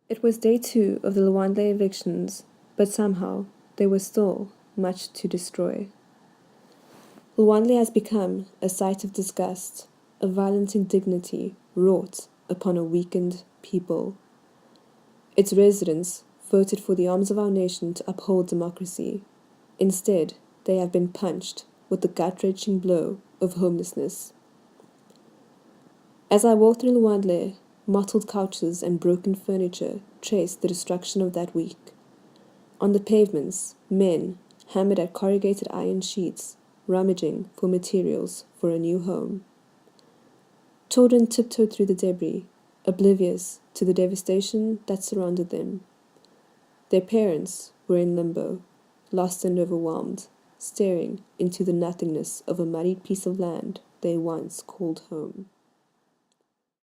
It was day 2 of the Lwandle evictions, but somehow there was still much to destroy. Lwandle has become a site of disgust, a violent indignity wrought upon a weakened people. Its residents voted for the arms of our nation to uphold democracy. Instead, they have been punched with the gut-wrenching blow of homelessness. As I walk through Lwandle, mottled couches and broken furniture trace the destruction of that week. On the pavements, men hammered at corrugated iron sheets, rummaging for materials for a new home. Children tiptoed through the debris, oblivious to the devastation that surrounded them. Their parents were in limbo, lost and overwhelmed, staring into the nothingness of a muddied piece of land they once called home.